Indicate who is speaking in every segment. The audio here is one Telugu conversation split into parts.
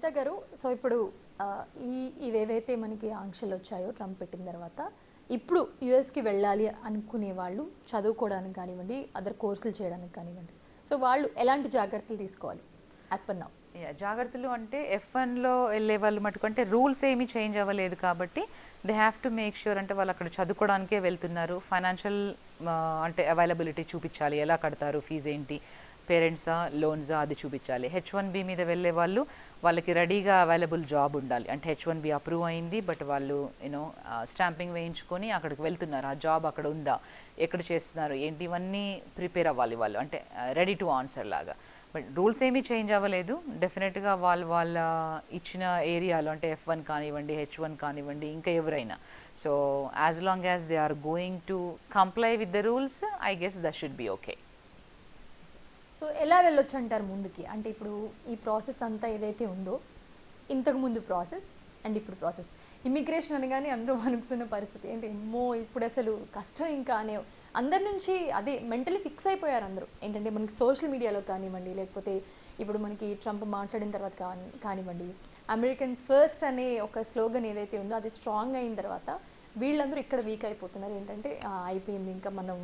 Speaker 1: అనిత గారు, సో ఇప్పుడు ఇవేవైతే మనకి ఆంక్షలు వచ్చాయో ట్రంప్ పెట్టిన తర్వాత, ఇప్పుడు యుఎస్కి వెళ్ళాలి అనుకునే వాళ్ళు చదువుకోవడానికి కానివ్వండి, అదర్ కోర్సులు చేయడానికి కానివ్వండి, సో వాళ్ళు ఎలాంటి జాగ్రత్తలు తీసుకోవాలి యాజ్ పర్ నౌ?
Speaker 2: జాగ్రత్తలు అంటే F1లో వెళ్ళే వాళ్ళు మటుకు అంటే రూల్స్ ఏమీ చేంజ్ అవ్వలేదు కాబట్టి they have to make sure అంటే వాళ్ళు అక్కడ చదువుకోవడానికే వెళ్తున్నారు. ఫైనాన్షియల్ అంటే అవైలబిలిటీ చూపించాలి, ఎలా కడతారు, ఫీజు ఏంటి, పేరెంట్సా లోన్సా అది చూపించాలి. H1B మీద వెళ్ళే వాళ్ళు వాళ్ళకి రెడీగా అవైలబుల్ జాబ్ ఉండాలి. అంటే H1B అప్రూవ్ అయింది బట్ వాళ్ళు యూనో స్టాంపింగ్ వేయించుకొని అక్కడికి వెళ్తున్నారు, ఆ జాబ్ అక్కడ ఉందా, ఎక్కడ చేస్తున్నారు ఏంటి, ఇవన్నీ ప్రిపేర్ అవ్వాలి వాళ్ళు, అంటే రెడీ టు ఆన్సర్ లాగా. బట్ రూల్స్ ఏమీ చేంజ్ అవ్వలేదు. డెఫినెట్గా వాళ్ళ ఇచ్చిన ఏరియాలో అంటే F1 కానివ్వండి, H1 కానివ్వండి, ఇంకా ఎవరైనా, so as long as they are going to comply with the rules, I guess that should be okay.
Speaker 1: So ఎలా వెళ్ళొచ్చు అంటారు ముందుకి? అంటే ఇప్పుడు ఈ ప్రాసెస్ అంతా ఏదైతే ఉందో, ఇంతకు ముందు ప్రాసెస్ అండ్ ఇప్పుడు ప్రాసెస్, ఇమిగ్రేషన్ అనగానే అందరూ అనుకుతున్న పరిస్థితి ఏంటి, ఏమో ఇప్పుడు అసలు కష్టం ఇంకా అనే అందరి నుంచి అదే మెంటలీ ఫిక్స్ అయిపోయారు అందరూ. ఏంటంటే మనకి సోషల్ మీడియాలో కానివ్వండి, లేకపోతే ఇప్పుడు మనకి ట్రంప్ మాట్లాడిన తర్వాత కానివ్వండి, అమెరికన్స్ ఫస్ట్ అనే ఒక స్లోగన్ ఏదైతే ఉందో అది స్ట్రాంగ్ అయిన తర్వాత వీళ్ళందరూ ఇక్కడ వీక్ అయిపోతున్నారు. ఏంటంటే అయిపోయింది ఇంకా మనం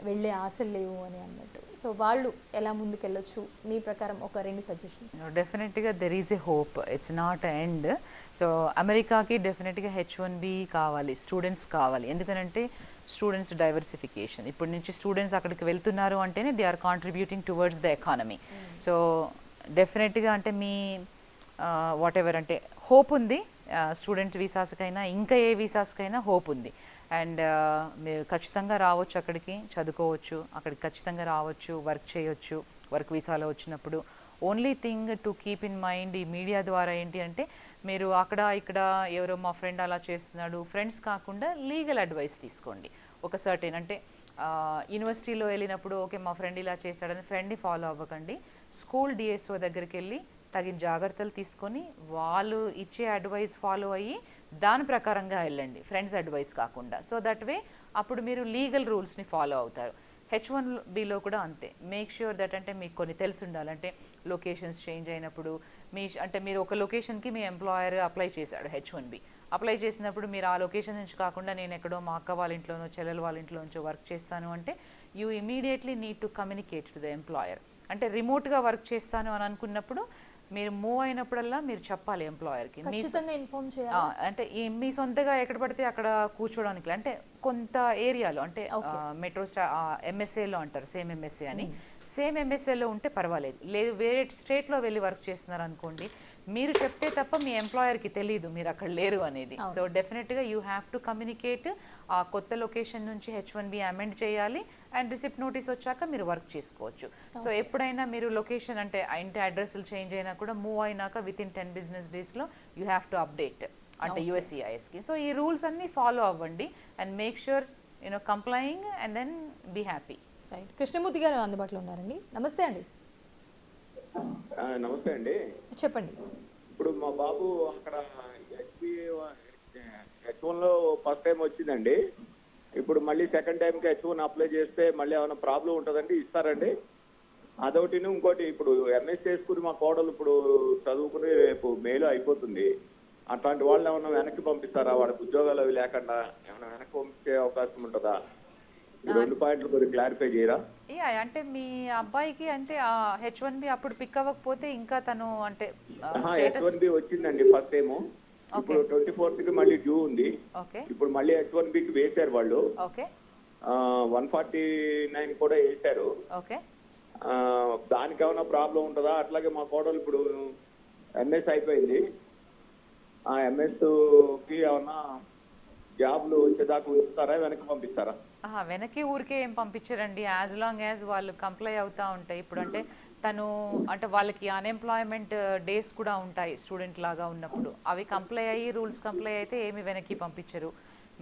Speaker 1: వెళ్ళే ఆశలు లేవు అని అన్నట్టు. సో వాళ్ళు ఎలా ముందుకెళ్ళొచ్చు మీ ప్రకారం ఒక 2 సజెషన్స్?
Speaker 2: డెఫినెట్గా there is a hope, it's not end. So అమెరికాకి డెఫినెట్గా H1B కావాలి, స్టూడెంట్స్ కావాలి. ఎందుకంటే స్టూడెంట్స్ డైవర్సిఫికేషన్, ఇప్పటి నుంచి స్టూడెంట్స్ అక్కడికి వెళ్తున్నారు అంటేనే they are contributing towards the economy. So డెఫినెట్గా అంటే మీ వాట్ ఎవర్ అంటే హోప్ ఉంది, స్టూడెంట్ వీసాస్కైనా ఇంకా ఏ వీసాస్కైనా హోప్ ఉంది. అండ్ మీరు ఖచ్చితంగా రావచ్చు, అక్కడికి చదువుకోవచ్చు, అక్కడికి ఖచ్చితంగా రావచ్చు, వర్క్ చేయొచ్చు, వర్క్ వీసాలో వచ్చినప్పుడు. Only thing to keep in mind ఈ మీడియా ద్వారా ఏంటి అంటే మీరు అక్కడ ఇక్కడ ఎవరో మా ఫ్రెండ్ అలా చేస్తున్నాడు, ఫ్రెండ్స్ కాకుండా లీగల్ అడ్వైస్ తీసుకోండి. ఒక సర్టెన్ అంటే యూనివర్సిటీలో వెళ్ళినప్పుడు ఓకే మా ఫ్రెండ్ ఇలా చేస్తాడని ఫ్రెండ్ని ఫాలో అవ్వకండి. స్కూల్ డిఎస్ఓ దగ్గరికి వెళ్ళి తగిన జాగ్రత్తలు తీసుకొని వాళ్ళు ఇచ్చే అడ్వైస్ ఫాలో అయ్యి దాని ప్రకారంగా వెళ్ళండి, ఫ్రెండ్స్ అడ్వైస్ కాకుండా. సో దట్ వే అప్పుడు మీరు లీగల్ రూల్స్ని ఫాలో అవుతారు. H1Bలో కూడా అంతే, మేక్ ష్యూర్ దట్ అంటే మీకు కొన్ని తెలిసి ఉండాలి. అంటే లొకేషన్స్ చేంజ్ అయినప్పుడు అంటే మీరు ఒక లొకేషన్కి మీ ఎంప్లాయర్ అప్లై చేశాడు H1B, అప్లై చేసినప్పుడు మీరు ఆ లొకేషన్ నుంచి కాకుండా నేను ఎక్కడో మా అక్క వాళ్ళ ఇంట్లోనో చెల్లెల వాళ్ళ ఇంట్లోంచో వర్క్ చేస్తాను అంటే you immediately need to communicate to the employer. అంటే రిమోట్గా వర్క్ చేస్తాను అని అనుకున్నప్పుడు మీరు మూవ్ అయినప్పుడల్లా మీరు చెప్పాలి ఎంప్లాయర్కి, అంటే మీ సొంతగా ఎక్కడ పడితే అక్కడ కూర్చోడానికి. అంటే కొంత ఏరియాలో అంటే మెట్రో MSAలో అంటారు సేమ్ MSA అని, సేమ్ MSAలో ఉంటే పర్వాలేదు. లేదు వేరే స్టేట్లో వెళ్ళి వర్క్ చేస్తున్నారు అనుకోండి, మీరు చెప్తే తప్ప మీ ఎంప్లాయర్కి తెలియదు మీరు అక్కడ లేరు అనేది. సో డెఫినెట్గా యూ హ్యావ్ టు కమ్యూనికేట్. ఆ కొత్త లొకేషన్ నుంచి H1B అమెండ్ చేయాలి అండ్ రిసిప్ట్ నోటీస్ వచ్చాక మీరు వర్క్ చేసుకోవచ్చు. సో ఎప్పుడైనా మీరు లొకేషన్ అంటే ఇంటి అడ్రస్లు చేంజ్ అయినా కూడా మూవ్ అయినాక విత్ ఇన్ 10 business daysలో యూ హ్యావ్ టు అప్డేట్ అంటే USCISకి. సో ఈ రూల్స్ అన్నీ ఫాలో అవ్వండి and make sure you know complying and then be happy.
Speaker 1: Krishnamurthy garu అందుబాటులో ఉన్నారండి. నమస్తే అండి.
Speaker 3: నమస్తే అండి,
Speaker 1: చెప్పండి.
Speaker 3: ఇప్పుడు మా బాబు అక్కడ H1లో ఫస్ట్ టైం వచ్చిందండి, ఇప్పుడు మళ్ళీ సెకండ్ టైంకి H1 అప్లై చేస్తే మళ్ళీ ఏమైనా ప్రాబ్లం ఉంటుందండి? ఇస్తారండి? అదొకటి. ఇంకోటి, ఇప్పుడు MS చేసుకుని మా కోడలు ఇప్పుడు చదువుకుని రేపు మేలో అయిపోతుంది, అట్లాంటి వాళ్ళు ఏమైనా వెనక్కి పంపిస్తారా? వాడికి ఉద్యోగాలు అవి లేకుండా ఏమైనా వెనక్కి పంపించే అవకాశం ఉంటుందా? 2 పాయింట్లు కొద్దిగా క్లారిఫై చేయరా?
Speaker 2: అంటే మీ అబ్బాయికి అంటే H1B అప్పుడు పిక్ అవ్వకపోతే ఇంకా తను అంటే
Speaker 3: H1B వచ్చిందండి ఫస్ట్ టైం, ఇప్పుడు 24th మళ్ళీ డ్యూ ఉంది. ఇప్పుడు మళ్ళీ H1Bకి వేశారు వాళ్ళు, 149 కూడా వేశారు. దానికి ఏమైనా ప్రాబ్లం ఉంటుందా? అట్లాగే మా కోడలు ఇప్పుడు MS అయిపోయింది, ఆ MS కి ఏమన్నా జాబ్లు వచ్చేదాకా ఉంచుతారా, వెనక్కి పంపిస్తారా?
Speaker 2: వెనక్కి ఊరికే ఏం పంపించారండి, యాజ్ లాంగ్ యాజ్ వాళ్ళు కంప్లై అవుతూ ఉంటాయి. ఇప్పుడు అంటే తను అంటే వాళ్ళకి అన్ఎంప్లాయ్మెంట్ డేస్ కూడా ఉంటాయి స్టూడెంట్ లాగా ఉన్నప్పుడు, అవి కంప్లై అయ్యి రూల్స్ కంప్లై అయితే ఏమి వెనక్కి పంపించరు.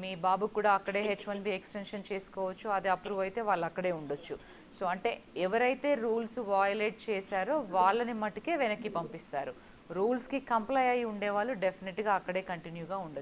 Speaker 2: మీ బాబుకు కూడా అక్కడే H1B ఎక్స్టెన్షన్ చేసుకోవచ్చు, అది అప్రూవ్ అయితే వాళ్ళు అక్కడే ఉండొచ్చు. సో అంటే ఎవరైతే రూల్స్ వయలేట్ చేశారో వాళ్ళని మట్టుకే వెనక్కి పంపిస్తారు. రూల్స్కి కంప్లై అయ్యి ఉండేవాళ్ళు డెఫినెట్గా అక్కడే కంటిన్యూగా ఉండొచ్చు.